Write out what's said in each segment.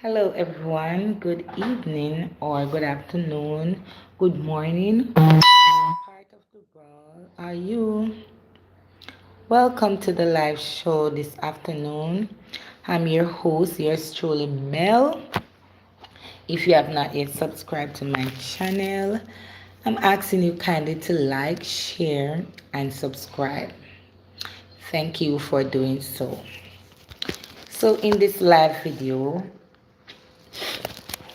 Hello, everyone. Good evening or good afternoon. Good morning. Part of the world are you? Welcome to the live show this afternoon. I'm your host, yours truly, Mel. If you have not yet subscribed to my channel, I'm asking you kindly to like, share, and subscribe. Thank you for doing so. So, in this live video,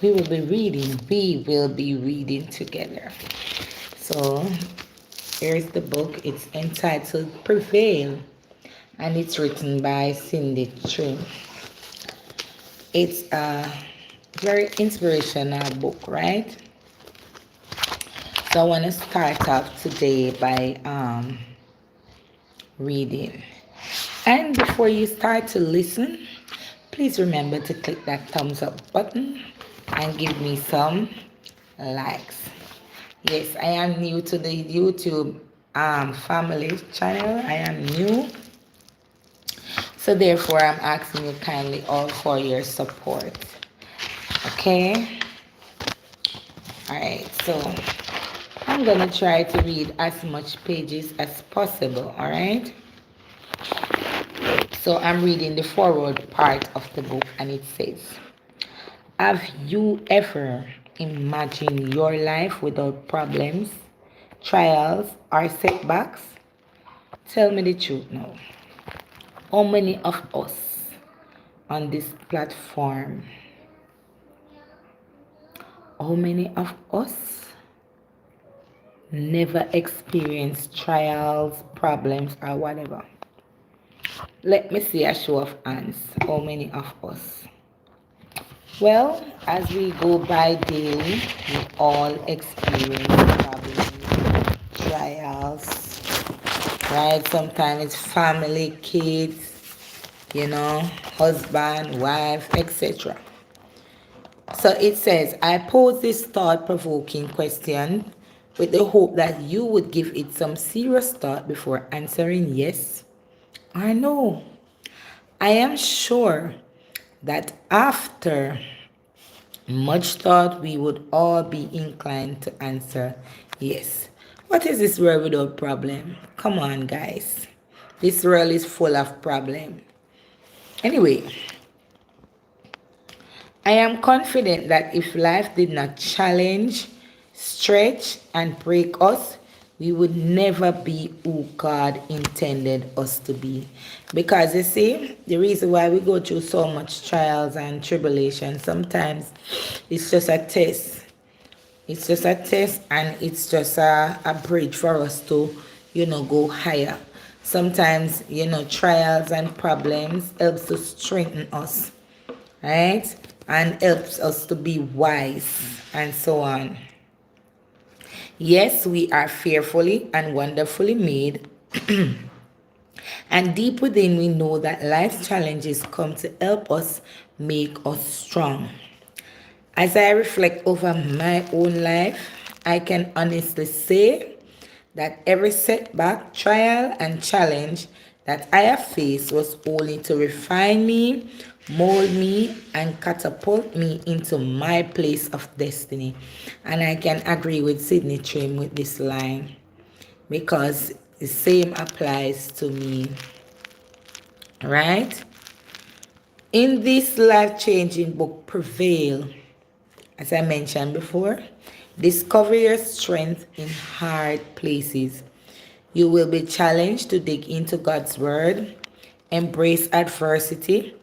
we will be reading together. So here's the book. It's entitled Prevail, and it's written by Trimm. It's a very inspirational book, right? So I want to start off today by reading. And before you start to listen, please remember to click that thumbs up button and give me some likes. Yes, I am new to the YouTube family channel. I am new. So therefore, I'm asking you kindly all for your support. Okay? Alright, so I'm going to try to read as much pages as possible. Alright? So I'm reading the forward part of the book, and it says, have you ever imagined your life without problems, trials, or setbacks? Tell me the truth now. How many of us on this platform, how many of us never experienced trials, problems, or whatever? Let me see a show of hands. How many of us? Well, as we go by daily, we all experience problems, trials, right? Sometimes it's family, kids, husband, wife, etc. So it says, I pose this thought provoking question with the hope that you would give it some serious thought before answering yes or no. I am sure that after much thought, we would all be inclined to answer yes. What is this world without problem? Come on, guys. This world is full of problem. Anyway, I am confident that if life did not challenge, stretch, and break us, we would never be who God intended us to be. Because you see, the reason why we go through so much trials and tribulations, sometimes it's just a test. It's just a test, and it's just a bridge for us to, go higher. Sometimes, trials and problems helps to strengthen us, right? And helps us to be wise and so on. Yes, we are fearfully and wonderfully made. And deep within, we know that life's challenges come to help us make us strong. As I reflect over my own life, I can honestly say that every setback, trial, and challenge that I have faced was only to refine me, mold me, and catapult me into my place of destiny. And I can agree with Trimm with this line, because the same applies to me, right? In this life-changing book, Prevail, as I mentioned before, discover your strength in hard places. You will be challenged to dig into God's Word, embrace adversity,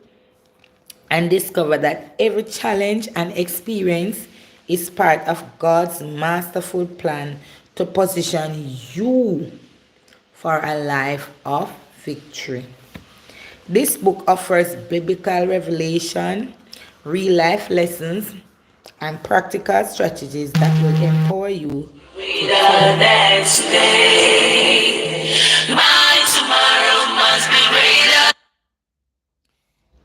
and discover that every challenge and experience is part of God's masterful plan to position you for a life of victory. This book offers biblical revelation, real life lessons, and practical strategies that will empower you to the next day. My tomorrow must be greater.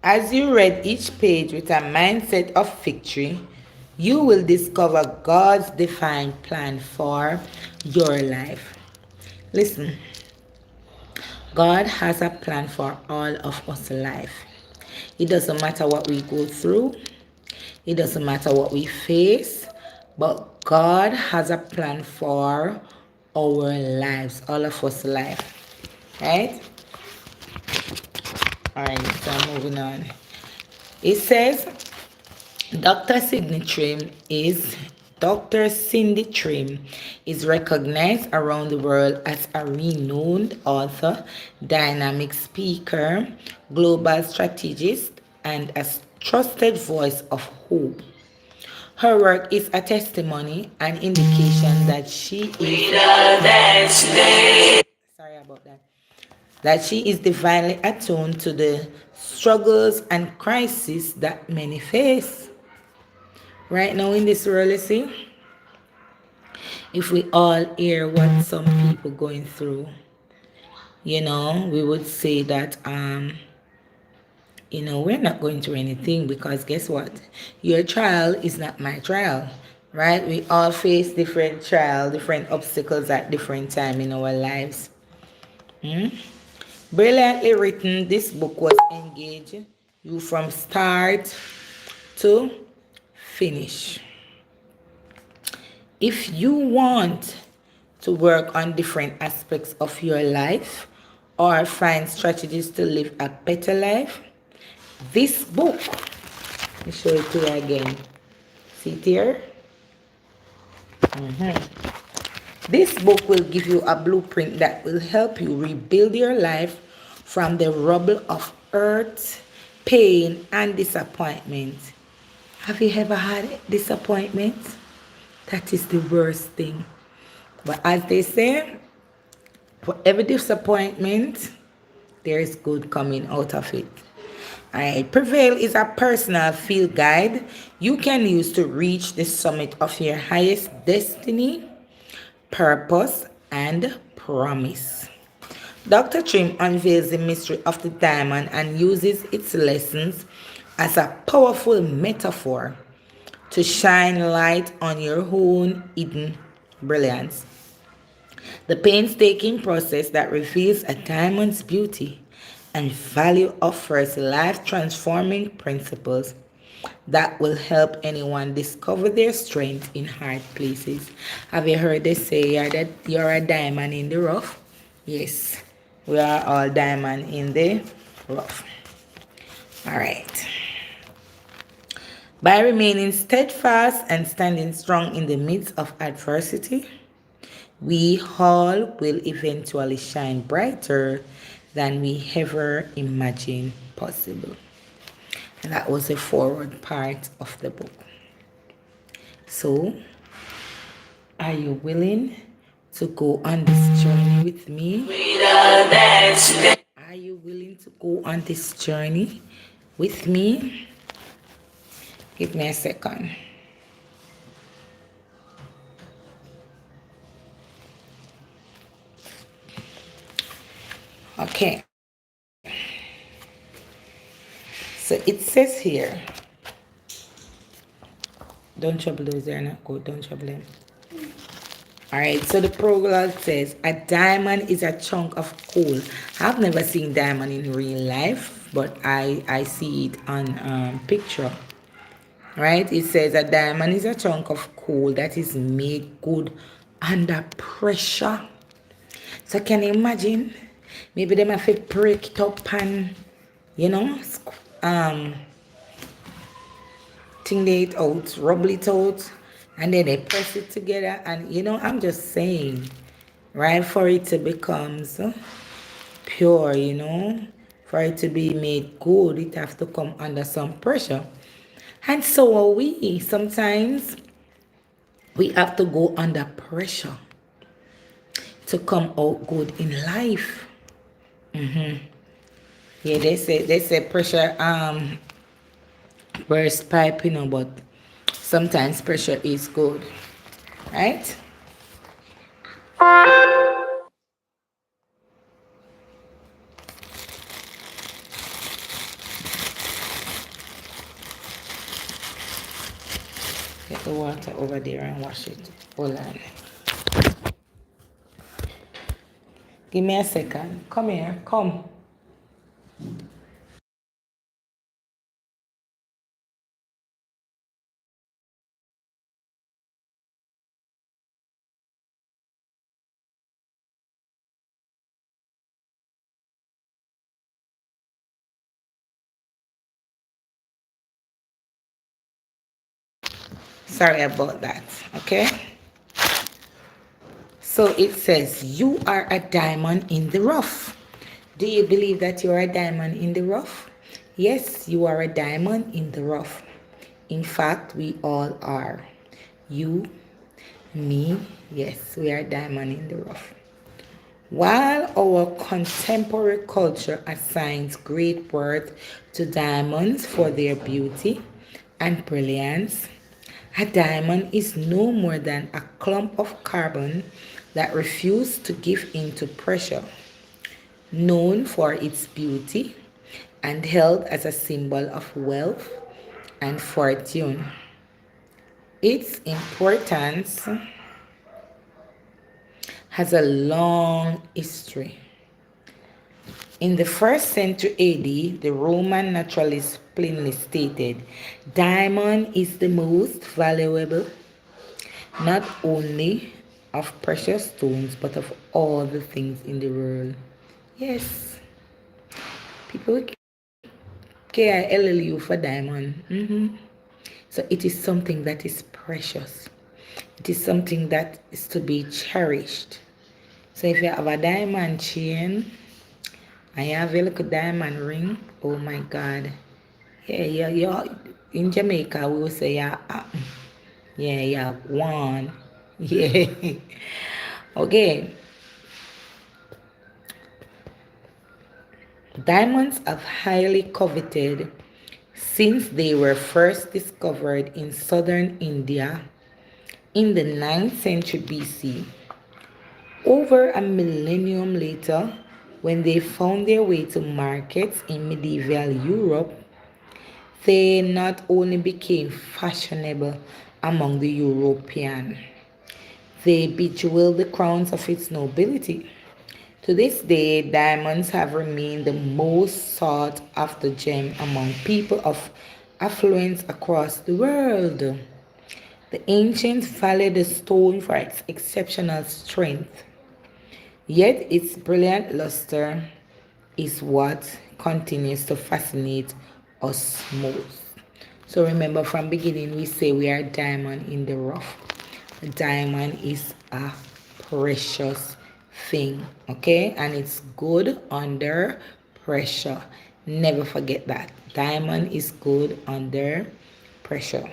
As you read each page with a mindset of victory, you will discover God's divine plan for your life. Listen, God has a plan for all of us life. It doesn't matter what we go through. It doesn't matter what we face, but God has a plan for our lives, all of us life. Right? Alright, so I'm moving on. It says Dr. Cindy Trimm is recognized around the world as a renowned author, dynamic speaker, global strategist, and a trusted voice of hope. Her work is a testimony and indication that she is sorry about that she is divinely attuned to the struggles and crises that many face. Right now in this world, you see, if we all hear what some people going through, we would say that we're not going through anything, because guess what? Your trial is not my trial, right? We all face different trial, different obstacles at different time in our lives. Brilliantly written, this book was engage you from start to finish. If you want to work on different aspects of your life or find strategies to live a better life, this book, let me show it to you again. See it here? This book will give you a blueprint that will help you rebuild your life from the rubble of hurt, pain, and disappointment. Have you ever had disappointment? That is the worst thing. But as they say, for every disappointment, there is good coming out of it. Alright, Prevail is a personal field guide you can use to reach the summit of your highest destiny, purpose, and promise. Dr. Trimm unveils the mystery of the diamond and uses its lessons as a powerful metaphor to shine light on your own hidden brilliance. The painstaking process that reveals a diamond's beauty and value offers life transforming principles that will help anyone discover their strength in hard places. Have you heard they say that you're a diamond in the rough? Yes, we are all diamond in the rough. All right. By remaining steadfast and standing strong in the midst of adversity, we all will eventually shine brighter than we ever imagined possible. And that was the forward part of the book. So, are you willing to go on this journey with me? Are you willing to go on this journey with me? Give me a second. Okay. So it says here, don't trouble those that are not good, don't trouble them. Alright, so the prologue says, a diamond is a chunk of coal. I've never seen diamond in real life, but I see it on picture. Right? It says a diamond is a chunk of coal that is made good under pressure. So can you imagine? Maybe they have to break it up and, thing it out, rubble it out, and then they press it together. And, I'm just saying, right, for it to become pure, for it to be made good, it has to come under some pressure. And so are we. Sometimes we have to go under pressure to come out good in life. Yeah, they say pressure burst pipe, but sometimes pressure is good, right? Get the water over there and wash it. Hold on. Give me a second. Come here. Come. Sorry about that. Okay. So it says, you are a diamond in the rough. Do you believe that you are a diamond in the rough? Yes, you are a diamond in the rough. In fact, we all are. You, me, yes, we are diamond in the rough. While our contemporary culture assigns great worth to diamonds for their beauty and brilliance, a diamond is no more than a clump of carbon that refused to give in to pressure, known for its beauty and held as a symbol of wealth and fortune. Its importance has a long history. In the 1st century AD, the Roman naturalist Pliny stated, diamond is the most valuable, not only of precious stones, but of all the things in the world. Yes, people care LLU for diamond. So it is something that is precious. It is something that is to be cherished. So if you have a diamond chain, and you have a little diamond ring, oh my God. Yeah. In Jamaica, we will say, yeah, one. Yeah. Okay. Diamonds are highly coveted since they were first discovered in southern India in the 9th century BC. Over a millennium later, when they found their way to markets in medieval Europe, they not only became fashionable among the European, they bejeweled the crowns of its nobility. To this day, diamonds have remained the most sought after gem among people of affluence across the world. The ancients valued the stone for its exceptional strength, yet its brilliant luster is what continues to fascinate us most. So remember, from beginning we say we are diamond in the rough. A diamond is a precious thing, okay? And it's good under pressure. Never forget that. Diamond is good under pressure.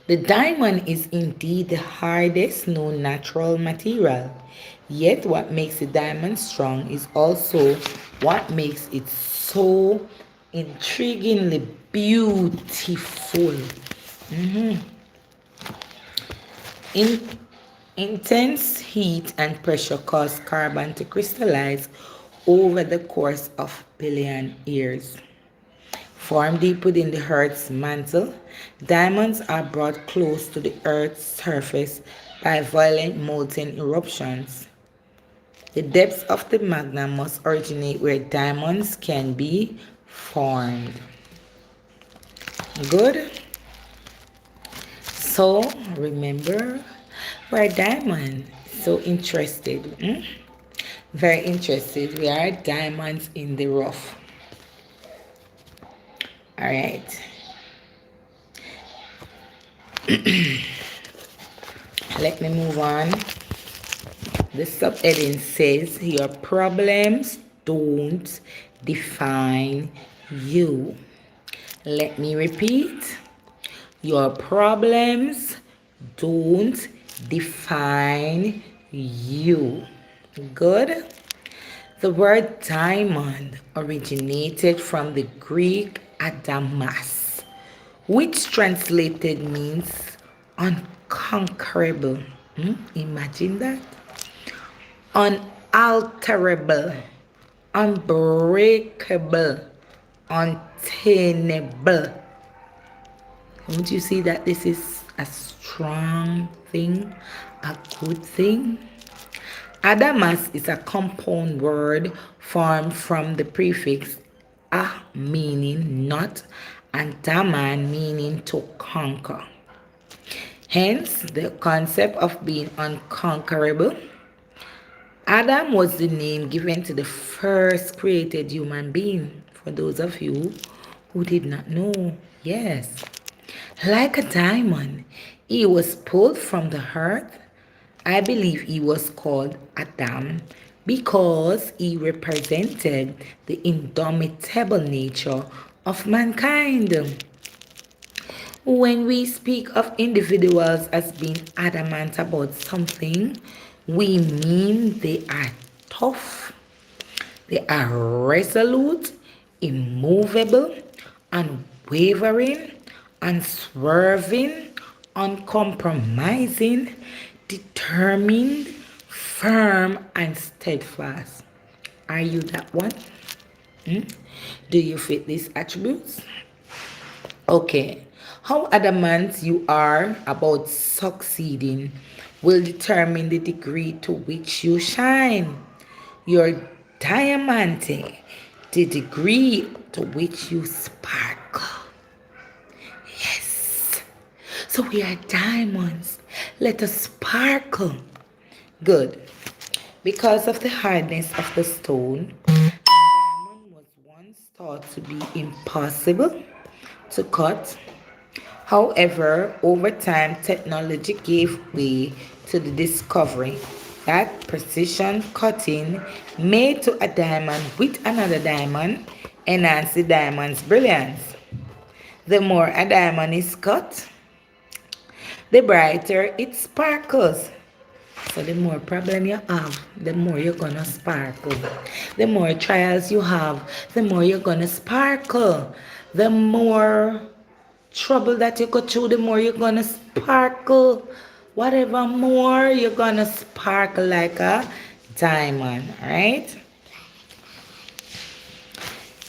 The diamond is indeed the hardest known natural material. Yet what makes the diamond strong is also what makes it so intriguingly beautiful. In, Intense heat and pressure cause carbon to crystallize over the course of billion years. Formed deep within the Earth's mantle, diamonds are brought close to the Earth's surface by violent molten eruptions. The depths of the magma must originate where diamonds can be formed. Good? So, remember, we're diamond. So interested. Very interested. We are diamonds in the rough. All right. Let me move on. The subheading says your problems don't define you. Let me repeat. Your problems don't define you. Good? The word diamond originated from the Greek adamas, which translated means unconquerable. Imagine that. Unalterable, unbreakable, untenable. Don't you see that this is a strong thing, a good thing? Adamas is a compound word formed from the prefix a meaning not and daman meaning to conquer. Hence, the concept of being unconquerable. Adam was the name given to the first created human being. For those of you who did not know, yes. Like a diamond, he was pulled from the earth. I believe he was called Adam because he represented the indomitable nature of mankind. When we speak of individuals as being adamant about something, we mean they are tough, they are resolute, immovable, unwavering, unswerving, uncompromising, determined, firm, and steadfast. Are you that one? Hmm? Do you fit these attributes? Okay. How adamant you are about succeeding will determine the degree to which you shine. Your diamante, the degree to which you sparkle. Yes. So we are diamonds. Let us sparkle. Good. Because of the hardness of the stone, diamond was once thought to be impossible to cut. However, over time, technology gave way to the discovery that precision cutting made to a diamond with another diamond enhances the diamond's brilliance. The more a diamond is cut, the brighter it sparkles. So the more problem you have, the more you're gonna sparkle. The more trials you have, the more you're gonna sparkle. The more trouble that you go through, the more you're gonna sparkle. Whatever more, you're gonna sparkle like a diamond, right?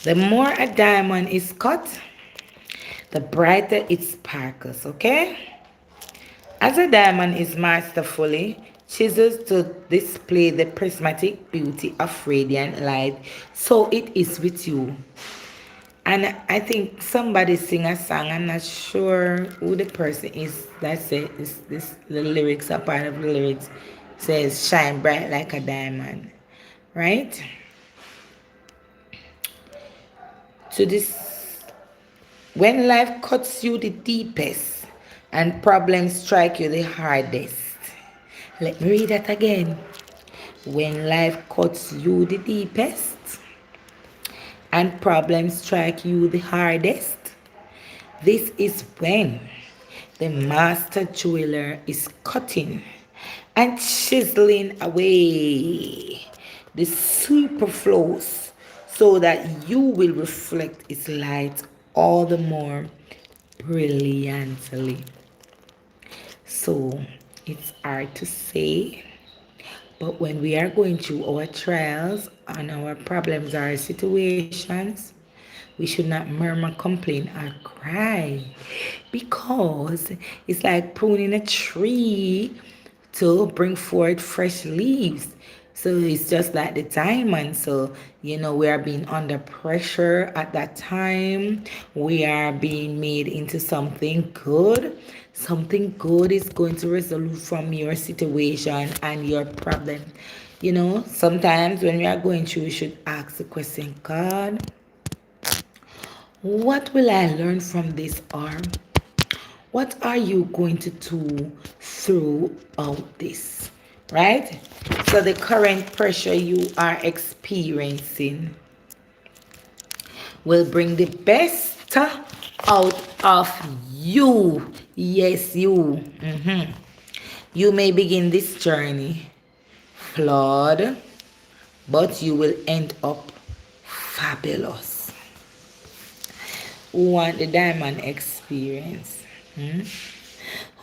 The more a diamond is cut, the brighter it sparkles, okay? As a diamond is masterfully chiseled to display the prismatic beauty of radiant light, so it is with you. And I think somebody sing a song. I'm not sure who the person is that said this the lyrics are part of the lyrics says shine bright like a diamond. Right? So this when life cuts you the deepest and problems strike you the hardest. Let me read that again. When life cuts you the deepest and problems strike you the hardest, this is when the master jeweler is cutting and chiseling away the superfluous so that you will reflect its light all the more brilliantly. So it's hard to say, but when we are going through our trials and our problems, our situations, we should not murmur, complain, or cry because it's like pruning a tree to bring forth fresh leaves. So it's just like the diamond. So, we are being under pressure at that time. We are being made into something good. Something good is going to resolve from your situation and your problem. Sometimes when we are going through, we should ask the question, God, what will I learn from this arm? What are you going to do throughout this? Right? So the current pressure you are experiencing will bring the best out of you. Yes, you. You may begin this journey flawed, but you will end up fabulous. Who want the diamond experience?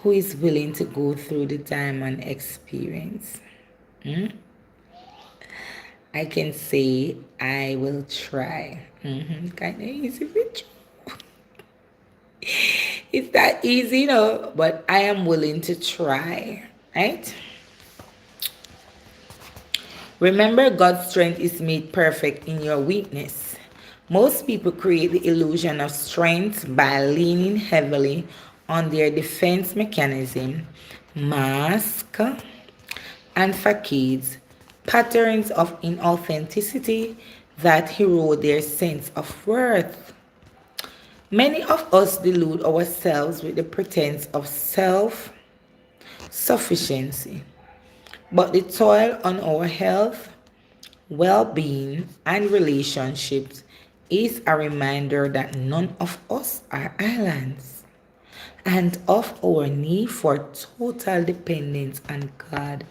Who is willing to go through the diamond experience? I can say I will try. Kind of easy, bitch. It's that easy, but I am willing to try, right? Remember, God's strength is made perfect in your weakness. Most people create the illusion of strength by leaning heavily on their defense mechanism, mask, and facades, patterns of inauthenticity that erode their sense of worth. Many of us delude ourselves with the pretense of self sufficiency, but the toil on our health, well being, and relationships is a reminder that none of us are islands and of our need for total dependence on God.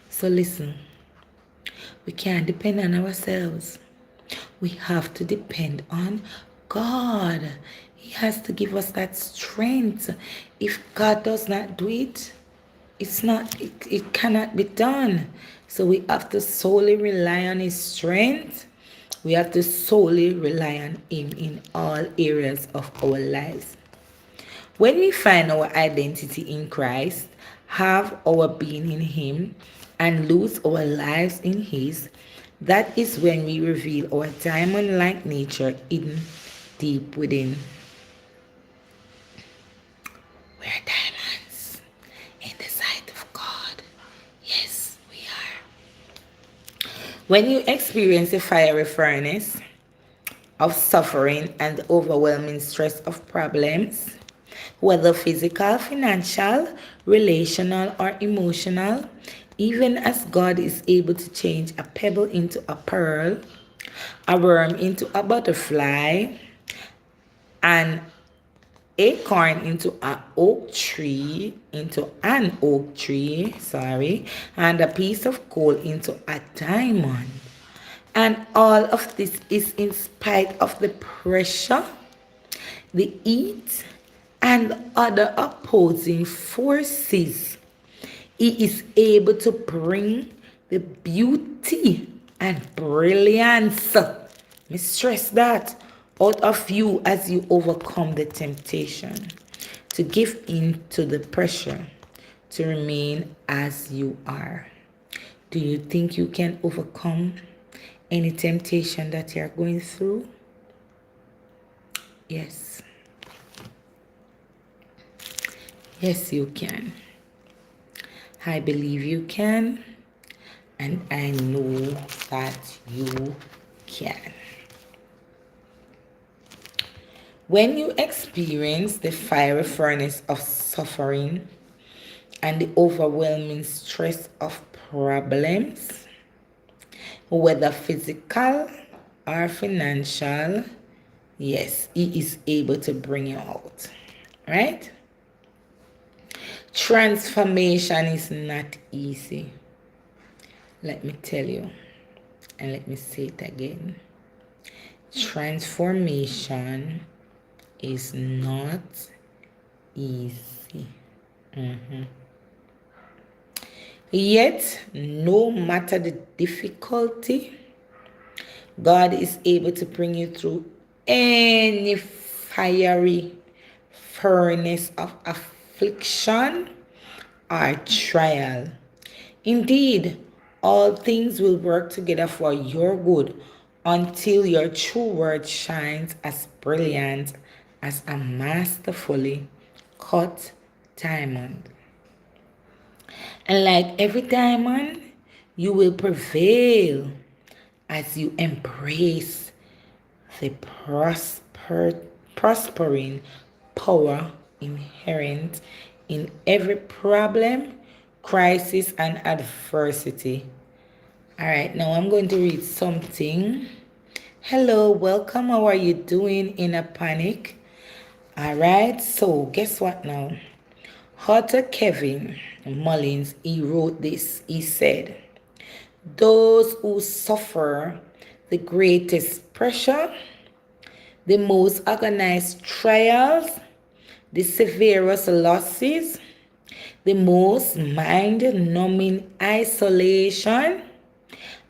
So, listen, we can't depend on ourselves. We have to depend on God. He has to give us that strength. If God does not do it, it cannot be done. So we have to solely rely on his strength. We have to solely rely on him in all areas of our lives. When we find our identity in Christ, have our being in him, and lose our lives in his, that is when we reveal our diamond-like nature hidden deep within. We're diamonds in the sight of God. Yes, we are. When you experience the fiery furnace of suffering and the overwhelming stress of problems, whether physical, financial, relational, or emotional, even as God is able to change a pebble into a pearl, a worm into a butterfly, an acorn into an oak tree, and a piece of coal into a diamond. And all of this is in spite of the pressure, the heat, and other opposing forces. He is able to bring the beauty and brilliance, me stress that, out of you as you overcome the temptation to give in to the pressure to remain as you are. Do you think you can overcome any temptation that you are going through? Yes. Yes, you can. I believe you can, and I know that you can. When you experience the fiery furnace of suffering and the overwhelming stress of problems, whether physical or financial, yes, he is able to bring you out, right? Transformation is not easy. Let me tell you, and let me say it again. Transformation is not easy. Yet, no matter the difficulty, God is able to bring you through any fiery furnace of affliction or trial. Indeed, all things will work together for your good until your true word shines as brilliant as a masterfully cut diamond. And like every diamond, you will prevail as you embrace the prospering power inherent in every problem, crisis, and adversity. All right, now I'm going to read something. Hello, welcome. How are you doing in a panic? All right, so guess what now? Author Kevin Mullins, he wrote this. He said, those who suffer the greatest pressure, the most organized trials, the severest losses, the most mind-numbing isolation,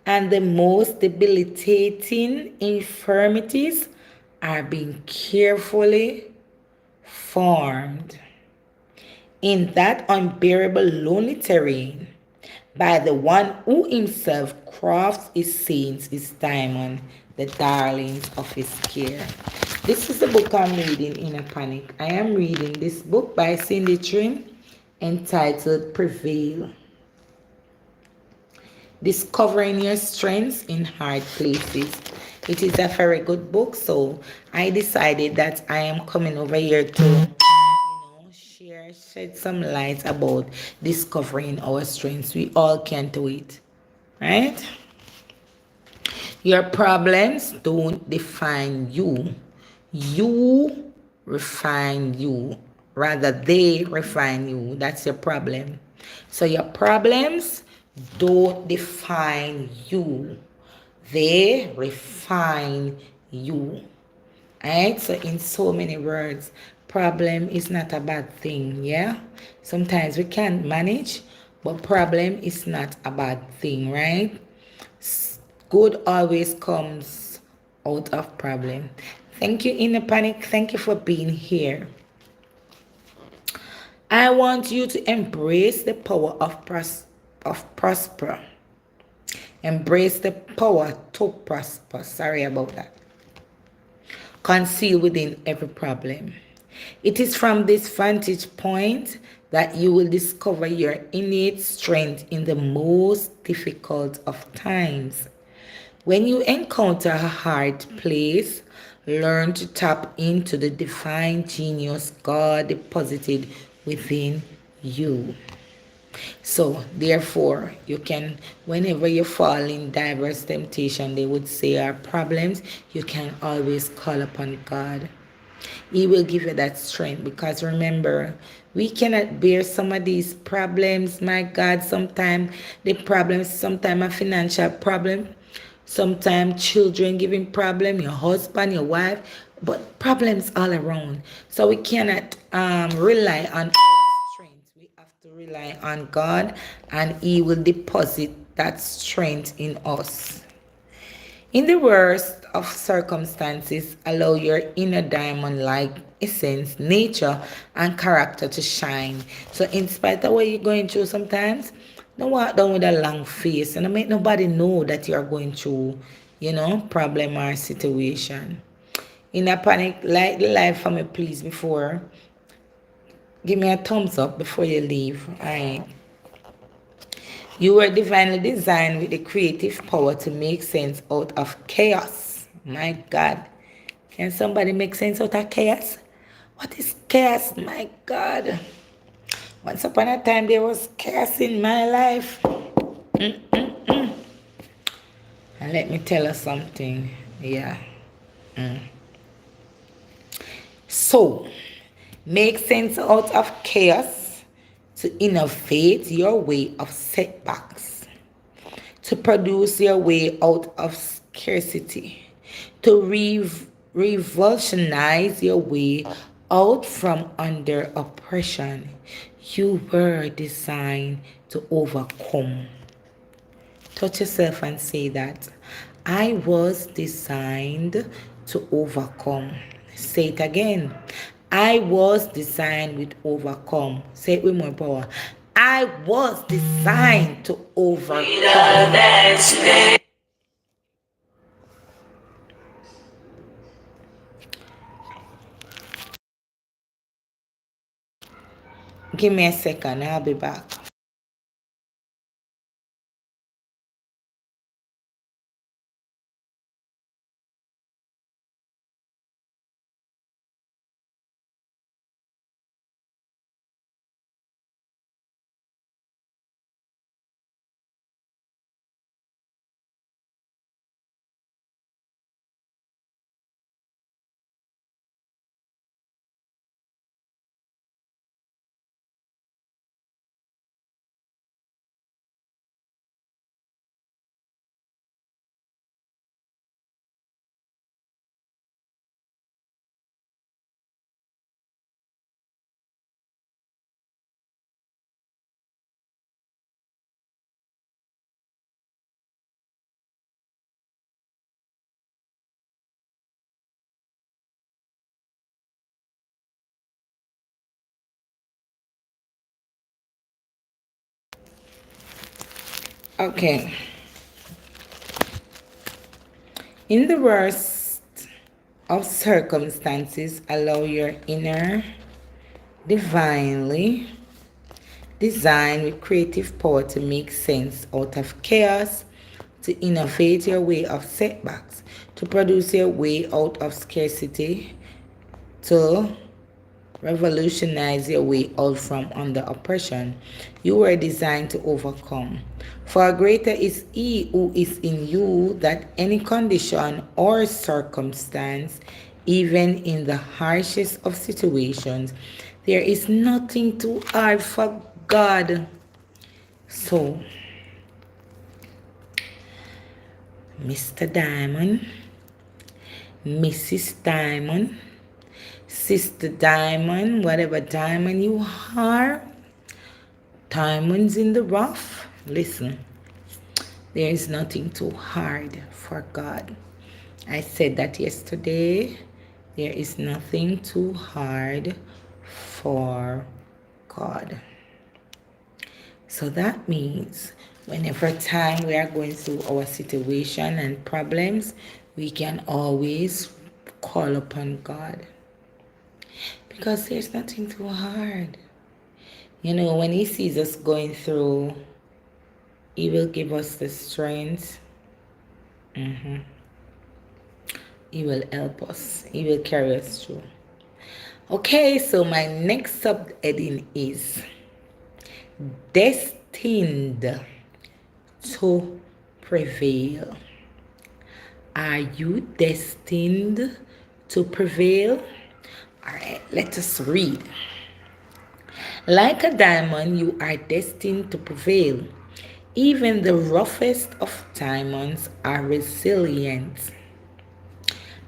and the most debilitating infirmities are being carefully formed in that unbearable lonely terrain by the one who himself crafts his saints, his diamond, the darlings of his care. This is the book I'm reading in a panic. I am reading this book by Cindy Trimm entitled Prevail. Discovering your strengths in hard places. It is a very good book, so I decided that I am coming over here to, shed some light about discovering our strengths. We all can do it, right? Your problems don't define you. You refine you. Rather, they refine you. That's your problem. So your problems don't define you. They refine you. Right? So in so many words, problem is not a bad thing, yeah? Sometimes we can't manage, but problem is not a bad thing, right? Good always comes out of problem. Thank you, Inner Panic. Thank you for being here. I want you to embrace the power of prosper. Embrace the power to prosper. Sorry about that. Concealed within every problem. It is from this vantage point that you will discover your innate strength in the most difficult of times. When you encounter a hard place, learn to tap into the divine genius God deposited within you. So, therefore, you can, whenever you fall in diverse temptation, they would say, are problems, you can always call upon God. He will give you that strength because remember, we cannot bear some of these problems. My God, sometimes the problems, sometimes a financial problem, sometimes children giving problem, your husband, your wife, but problems all around. So we cannot rely on our strength. We have to rely on God, and He will deposit that strength in us. In the worst of circumstances, allow your inner diamond like essence, nature, and character to shine. So, in spite of what you're going through sometimes, don't walk down with a long face and don't make nobody know that you are going through, problem or situation. In a panic, like the live for me, please, before. Give me a thumbs up before you leave. All right. You were divinely designed with the creative power to make sense out of chaos. My God. Can somebody make sense out of chaos? What is chaos? My God. Once upon a time, there was chaos in my life. And let me tell you something. Yeah. So, make sense out of chaos to innovate your way of setbacks, to produce your way out of scarcity, to revolutionize your way out from under oppression. You were designed to overcome. Touch yourself and say that. I was designed to overcome. Say it again. I was designed with overcome. Say it with more power. I was designed to overcome. Give me a second. I'll be back. Okay. In the worst of circumstances, allow your inner divinely designed with creative power to make sense out of chaos, to innovate your way of setbacks, to produce your way out of scarcity, to revolutionize your way out from under oppression. You were designed to overcome. For greater is He who is in you than any condition or circumstance, even in the harshest of situations. There is nothing too hard for God. So, Mr. Diamond, Mrs. Diamond, Sister Diamond, whatever diamond you are, diamonds in the rough. Listen, there is nothing too hard for God. I said that yesterday. There is nothing too hard for God. So that means whenever time we are going through our situation and problems, we can always call upon God. Because there's nothing too hard. You know, when He sees us going through, He will give us the strength. He will help us. He will carry us through. Okay, so my next subheading is destined to prevail. Are you destined to prevail? All right, let us read. Like a diamond, you are destined to prevail. Even the roughest of diamonds are resilient.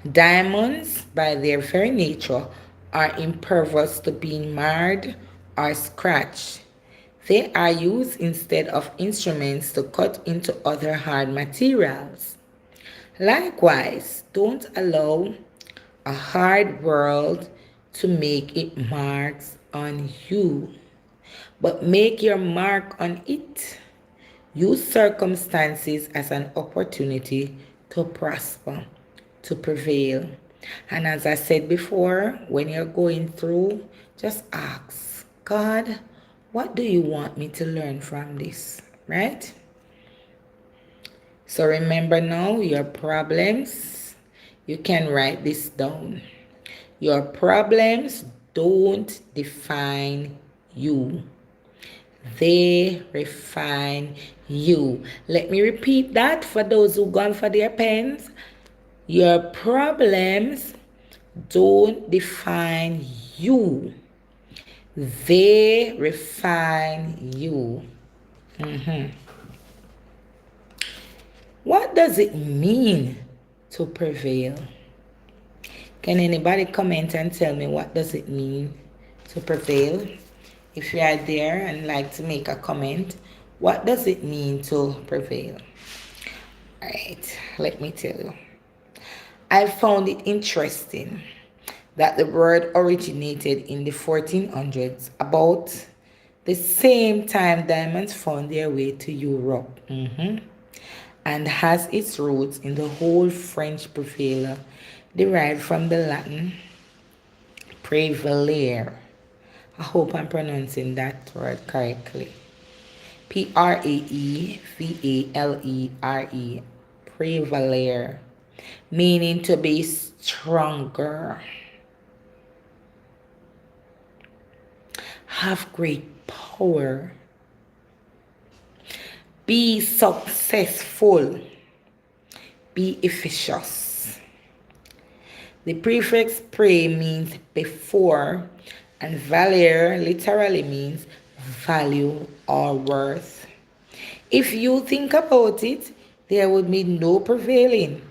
Diamonds, by their very nature, are impervious to being marred or scratched. They are used instead of instruments to cut into other hard materials. Likewise, don't allow a hard world to make its marks on you, but make your mark on it. Use circumstances as an opportunity to prosper, to prevail. And as I said before, when you're going through, just ask, God, what do you want me to learn from this? Right? So remember now, your problems, you can write this down. Your problems don't define you. They refine you. Let me repeat that for those who gone for their pens. Your problems don't define you. They refine you. What does it mean to prevail? Can anybody comment and tell me what does it mean to prevail? If you are there and like to make a comment, what does it mean to prevail? All right, let me tell you. I found it interesting that the word originated in the 1400s, about the same time diamonds found their way to Europe, and has its roots in the whole French prevailer, derived from the Latin Prevail. I hope I'm pronouncing that word correctly. Prevalere, Prevaler, meaning to be stronger, have great power, be successful, be efficacious. The prefix pre means before, and valer literally means value or worth. If you think about it, there would be no prevailing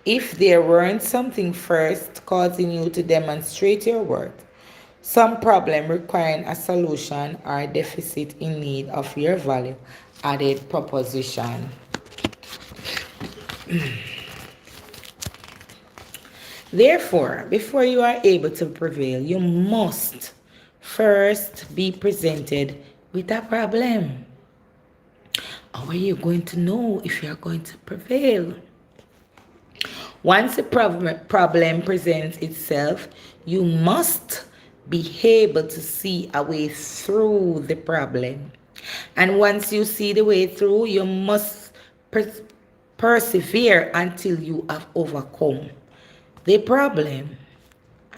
if there weren't something first causing you to demonstrate your worth, some problem requiring a solution or a deficit in need of your value added proposition. Therefore, before you are able to prevail, you must first be presented with a problem. How are you going to know if you are going to prevail? Once a problem presents itself, you must be able to see a way through the problem. And once you see the way through, you must Persevere until you have overcome the problem.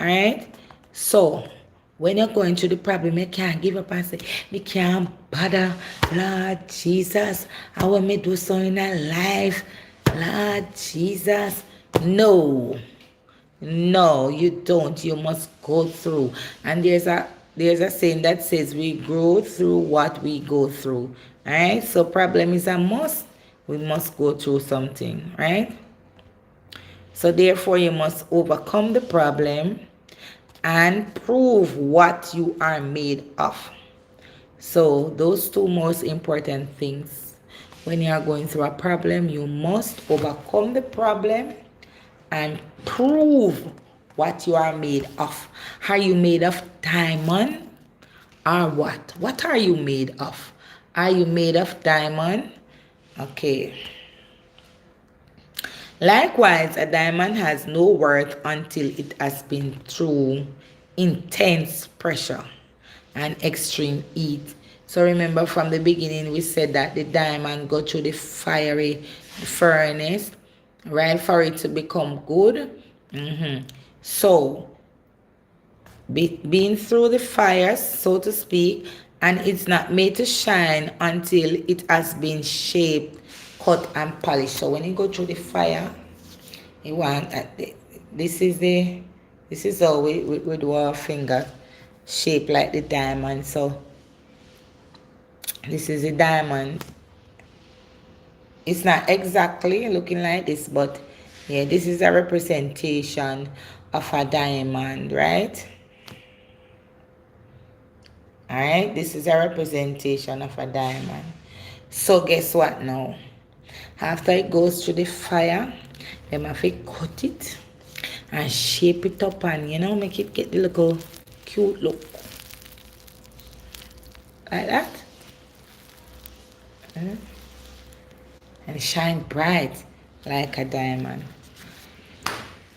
All right. So when you're going through the problem, you can't give up and say, "Me can't bother, Lord Jesus. I want me do something in life, Lord Jesus." No, no, you don't. You must go through. And there's a saying that says we grow through what we go through. Right? So problem is a must. We must go through something, right? So therefore you must overcome the problem and prove what you are made of. So those two most important things. When you are going through a problem, you must overcome the problem and prove what you are made of. Are you made of diamond or what? What are you made of? Are you made of diamond? Okay. Likewise, a diamond has no worth until it has been through intense pressure and extreme heat. So remember from the beginning we said that the diamond go through the fiery furnace, right, for it to become good. So being through the fire, so to speak, and it's not made to shine until it has been shaped, cut, and polished. So when you go through the fire, you want this is the this is how we do our finger shaped like the diamond. So this is a diamond. It's not exactly looking like this, but yeah, this is a representation of a diamond, right? All right, this is a representation of a diamond. So guess what now? After it goes through the fire, them have to cut it and shape it up and, make it get the little cute look. Like that. And shine bright like a diamond.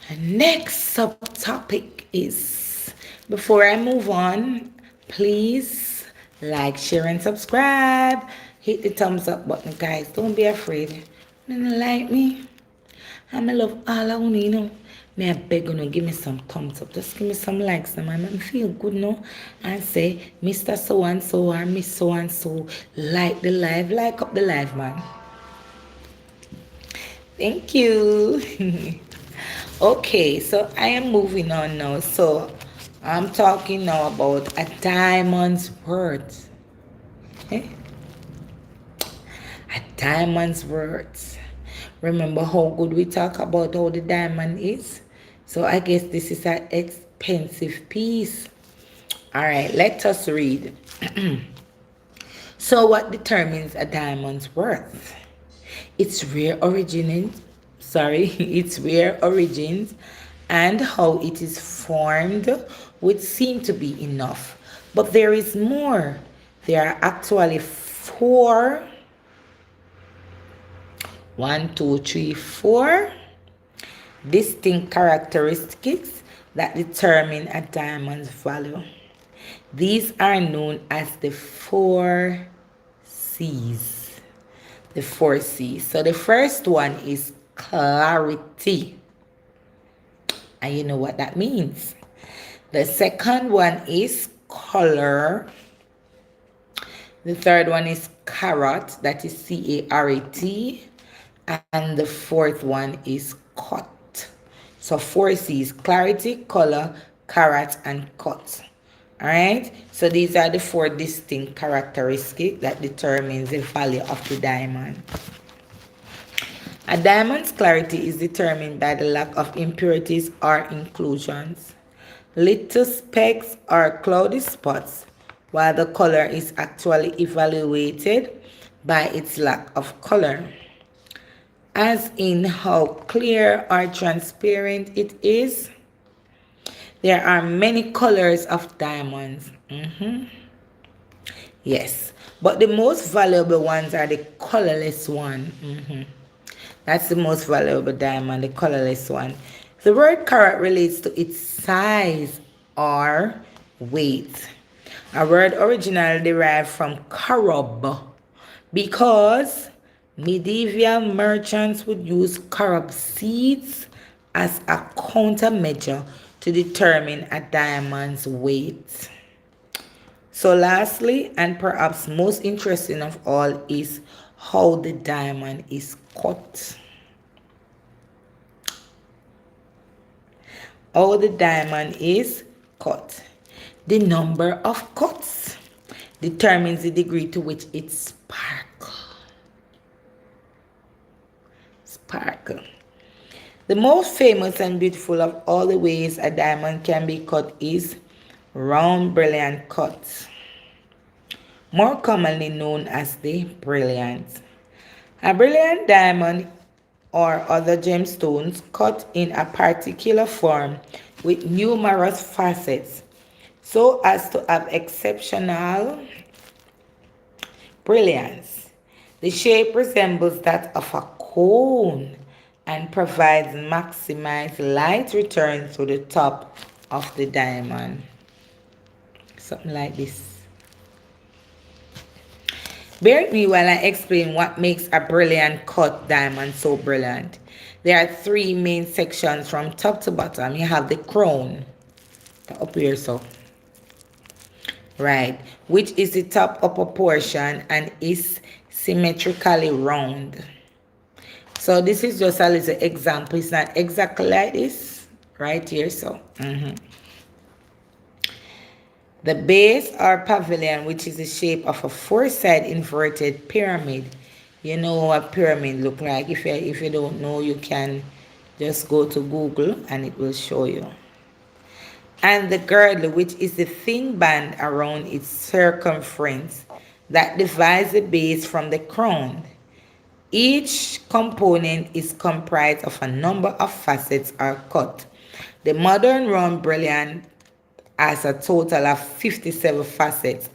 And next subtopic is, before I move on, please like, share, and subscribe. Hit the thumbs up button, guys. Don't be afraid. You don't like me? I love all of you, May I beg you, give me some thumbs up. Just give me some likes, man. Make me feel good, And say, Mr. So-and-so or Miss So-and-so, like the live, like up the live, man. Thank you. Okay, so I am moving on now. So I'm talking now about a diamond's worth. Okay? A diamond's worth. Remember how good we talk about how the diamond is? So I guess this is an expensive piece. All right, let us read. So what determines a diamond's worth? Its rare origins, its rare origins and how it is formed would seem to be enough. But there is more. There are actually four distinct characteristics that determine a diamond's value. These are known as the 4 C's. The 4 C's. So the first one is clarity. And you know what that means. The second one is color. The third one is carat, that is C-A-R-A-T. And the fourth one is cut. So 4 C's: clarity, color, carat, and cut. All right. So these are the four distinct characteristics that determines the value of the diamond. A diamond's clarity is determined by the lack of impurities or inclusions, little specks or cloudy spots, while the color is actually evaluated by its lack of color, as in how clear or transparent it is. There are many colors of diamonds. Yes, but the most valuable ones are the colorless one. That's the most valuable diamond, the colorless one. The word carat relates to its size or weight. A word originally derived from carob, because Medieval merchants would use carob seeds as a countermeasure to determine a diamond's weight. So lastly, and perhaps most interesting of all, is how the diamond is cut. How the diamond is cut. The number of cuts determines the degree to which it sparkle. The most famous and beautiful of all the ways a diamond can be cut is round brilliant cuts, more commonly known as the brilliant. A brilliant diamond or other gemstones cut in a particular form with numerous facets so as to have exceptional brilliance. The shape resembles that of a cone and provides maximized light return to the top of the diamond. Something like this. Bear with me while I explain what makes a brilliant cut diamond so brilliant. There are three main sections from top to bottom. You have the crown, up here so. Right, which is the top upper portion and is symmetrically round. So this is just a little example. It's not exactly like this right here. So the base or pavilion, which is the shape of a four-side inverted pyramid. You know what pyramid look like. If you don't know, you can just go to Google and it will show you. And the girdle, which is the thin band around its circumference that divides the base from the crown. Each component is comprised of a number of facets or cut. The modern round brilliant has a total of 57 facets.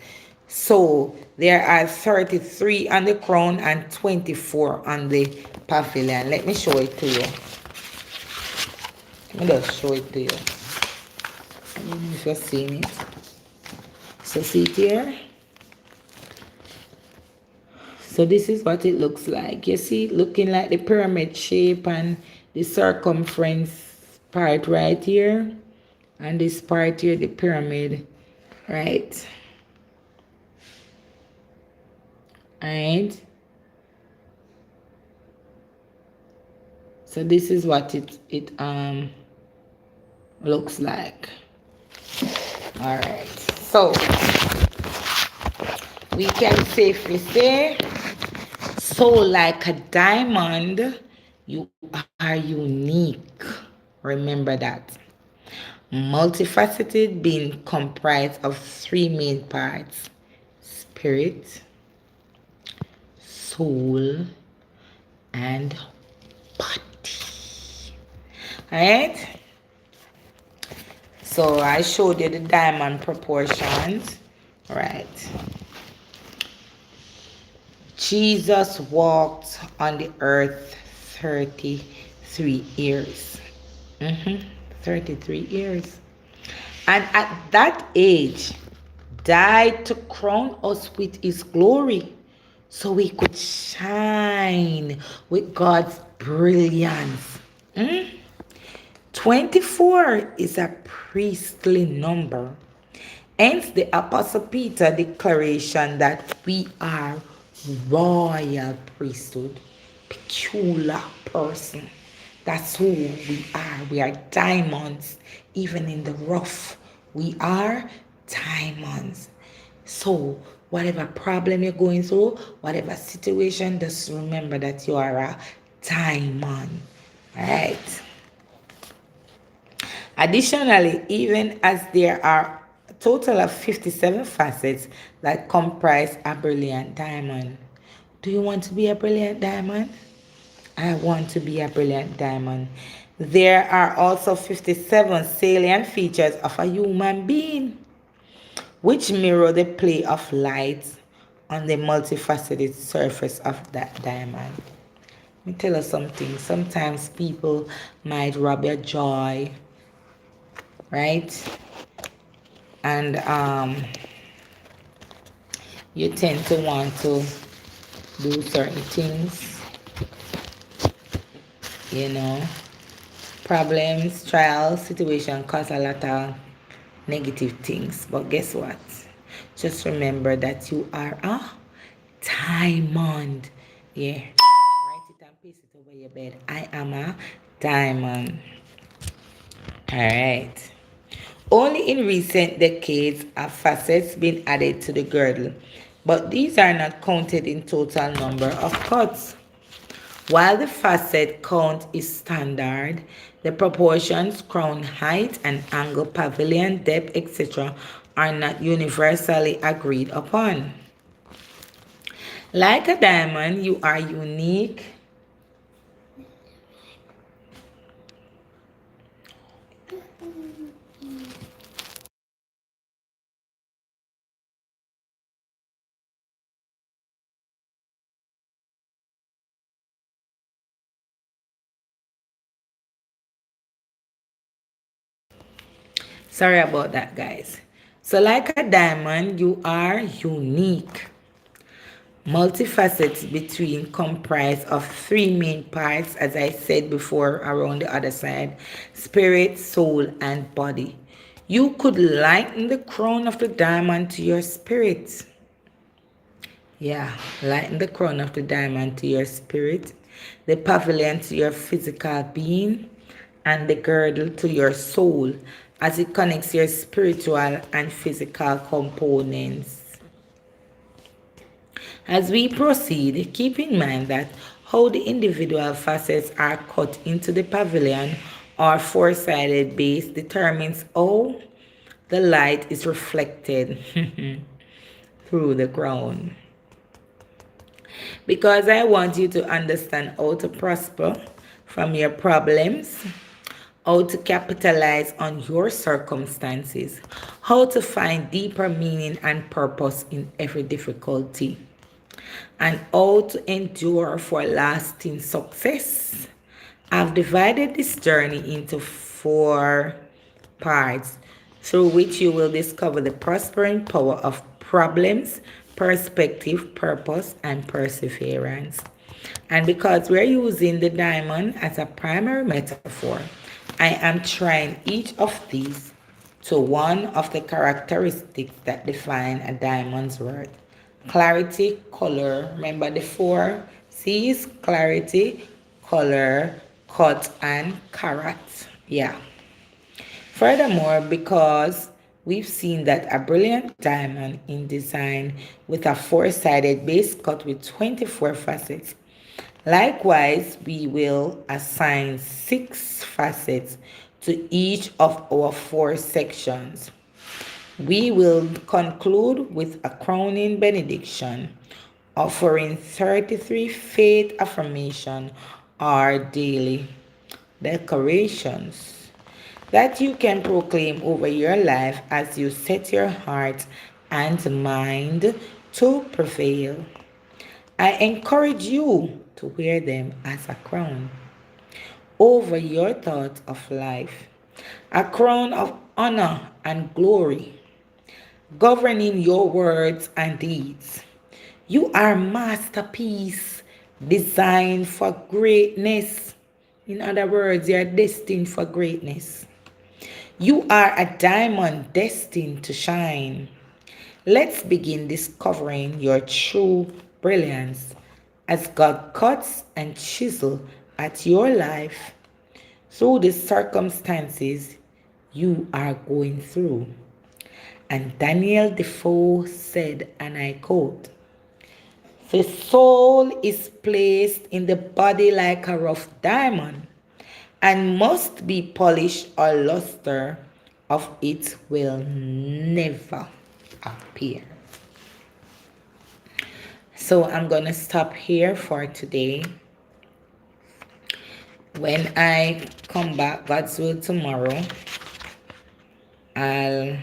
So there are 33 on the crown and 24 on the pavilion. Let me show it to you. Let me just show it to you. I don't know if you're seeing it. So see it here. So this is what it looks like. You see, looking like the pyramid shape and the circumference part right here. And this part here, the pyramid, right? Alright. So this is what it looks like. Alright. So we can safely say, so like a diamond, you are unique. Remember that. Multifaceted being comprised of three main parts: spirit, soul, and body. Alright? So I showed you the diamond proportions. Right. Jesus walked on the earth 33 years. 33 years. And at that age, died to crown us with his glory so we could shine with God's brilliance. 24 is a priestly number. Hence the Apostle Peter declaration that we are royal priesthood, peculiar person. That's who we are. We are diamonds. Even in the rough, we are diamonds. So whatever problem you're going through, whatever situation, just remember that you are a diamond. All right. Additionally, even as there are a total of 57 facets that comprise a brilliant diamond. Do you want to be a brilliant diamond? I want to be a brilliant diamond. There are also 57 salient features of a human being, which mirror the play of light on the multifaceted surface of that diamond. Let me tell you something. Sometimes people might rob your joy, right? And you tend to want to do certain things, you know. Problems, trials, situation cause a lot of negative things. But guess what? Just remember that you are a diamond. Yeah. Write it and paste it over your bed. I am a diamond. Alright. Only in recent decades have facets been added to the girdle, but these are not counted in total number of cuts. While the facet count is standard, the proportions, crown height and angle, pavilion depth, etc. are not universally agreed upon. Like a diamond, you are unique. Sorry about that, guys. So, like a diamond, you are unique. Multifacets between comprise of three main parts, as I said before, around the other side: spirit, soul, and body. You could lighten the crown of the diamond to your spirit. Yeah, lighten the crown of the diamond to your spirit, the pavilion to your physical being, and the girdle to your soul as it connects your spiritual and physical components. As we proceed, keep in mind that how the individual facets are cut into the pavilion or four-sided base determines how the light is reflected through the crown. Because I want you to understand how to prosper from your problems, how to capitalize on your circumstances, how to find deeper meaning and purpose in every difficulty, and how to endure for lasting success. I've divided this journey into four parts through which you will discover the prospering power of problems, perspective, purpose, and perseverance. And because we're using the diamond as a primary metaphor, I am trying each of these to one of the characteristics that define a diamond's worth: clarity, color. Remember the four C's: clarity, color, cut, and carat. Yeah. Furthermore, because we've seen that a brilliant diamond in design with a four-sided base cut with 24 facets. Likewise, we will assign 6 facets to each of our 4 sections. We will conclude with a crowning benediction, offering 33 faith affirmation or daily declarations that you can proclaim over your life as you set your heart and mind to prevail. I encourage you to wear them as a crown over your thoughts of life, a crown of honor and glory, governing your words and deeds. You are masterpiece designed for greatness. In other words, you are destined for greatness. You are a diamond destined to shine. Let's begin discovering your true brilliance as God cuts and chisels at your life through the circumstances you are going through. And Daniel Defoe said, and I quote, "The soul is placed in the body like a rough diamond, and must be polished or luster of it will never appear." So I'm gonna stop here for today. When I come back, God's will, tomorrow, I'll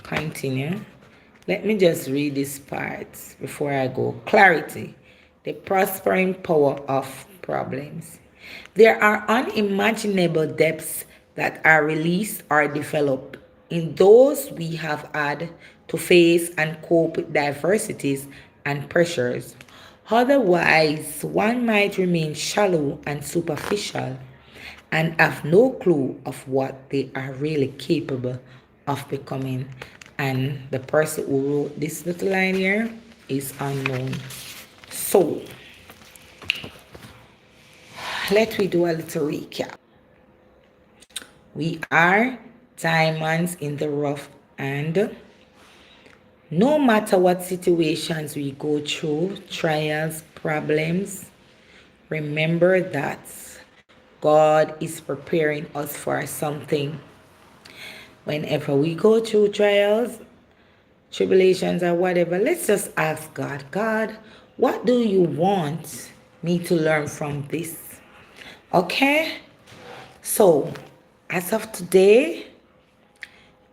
continue. Let me just read this part before I go. Clarity, the prospering power of problems. There are unimaginable depths that are released or developed in those we have had to face and cope with diversities and pressures. Otherwise, one might remain shallow and superficial and have no clue of what they are really capable of becoming. And the person who wrote this little line here is unknown. So, let me do a little recap. We are diamonds in the rough, and no matter what situations we go through, trials, problems, remember that God is preparing us for something. Whenever we go through trials, tribulations, or whatever, let's just ask God, God, what do you want me to learn from this? Okay? So, as of today,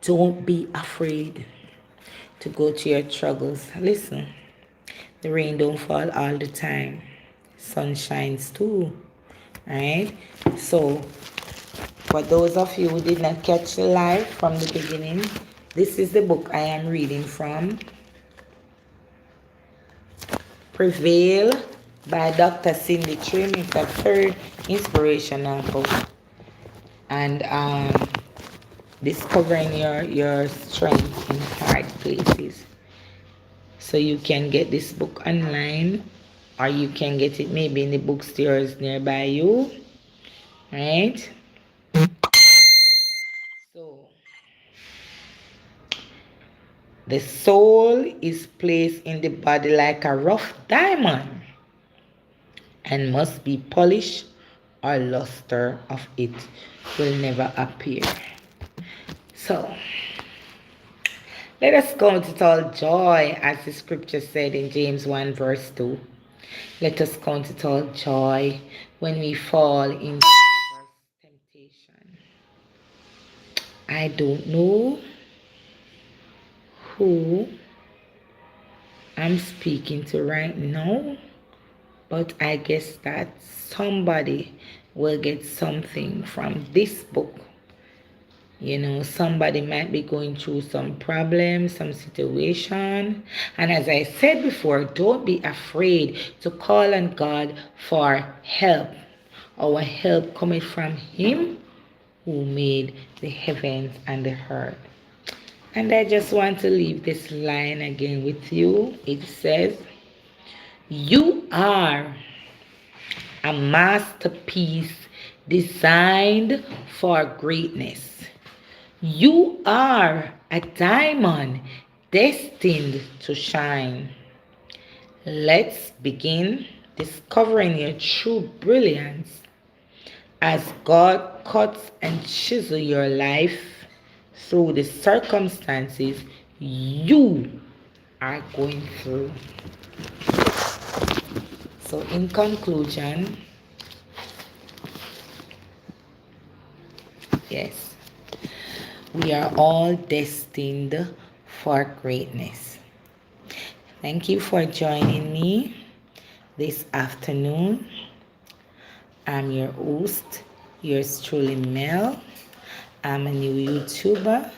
don't be afraid to go to your struggles. Listen, the rain don't fall all the time. Sun shines too. Right? So, for those of you who did not catch the live from the beginning, this is the book I am reading from. Prevail by Dr. Cindy Trimm. It's a very inspirational book. And discovering your strength in hard places. So you can get this book online, or you can get it maybe in the bookstores nearby you. Right? So the soul is placed in the body like a rough diamond and must be polished, or luster of it will never appear. So let us count it all joy, as the scripture said in James 1 verse 2. Let us count it all joy when we fall into adverse temptation. I don't know who I'm speaking to right now, but I guess that somebody will get something from this book. You know, somebody might be going through some problem, some situation. And as I said before, don't be afraid to call on God for help. Our help coming from Him who made the heavens and the earth. And I just want to leave this line again with you. It says, you are a masterpiece designed for greatness. You are a diamond destined to shine. Let's begin discovering your true brilliance as God cuts and chisels your life through the circumstances you are going through. So, in conclusion, yes, we are all destined for greatness. Thank you for joining me this afternoon. I'm your host, yours truly, Mel. I'm a new YouTuber.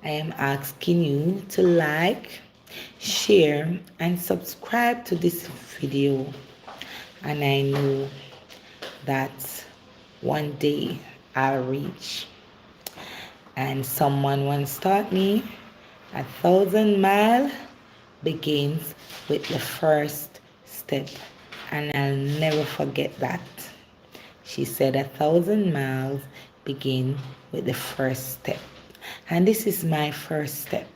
I am asking you to like, share, and subscribe to this video. And I know that one day I'll reach. And someone once taught me 1,000 miles begins with the first step. And I'll never forget that. She said 1,000 miles begin with the first step. And this is my first step.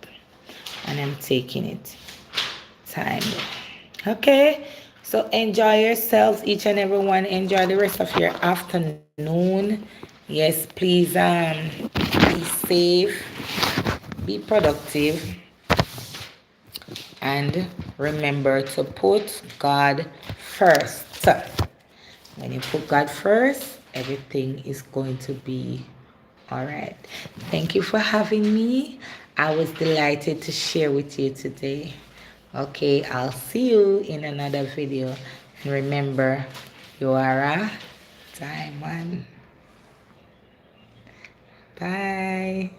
And I'm taking it time. Okay? So enjoy yourselves, each and every one. Enjoy the rest of your afternoon. Yes, please be safe, be productive, and remember to put God first. When you put God first, everything is going to be all right. Thank you for having me. I was delighted to share with you today. Okay, I'll see you in another video. And remember, you are a diamond. Bye.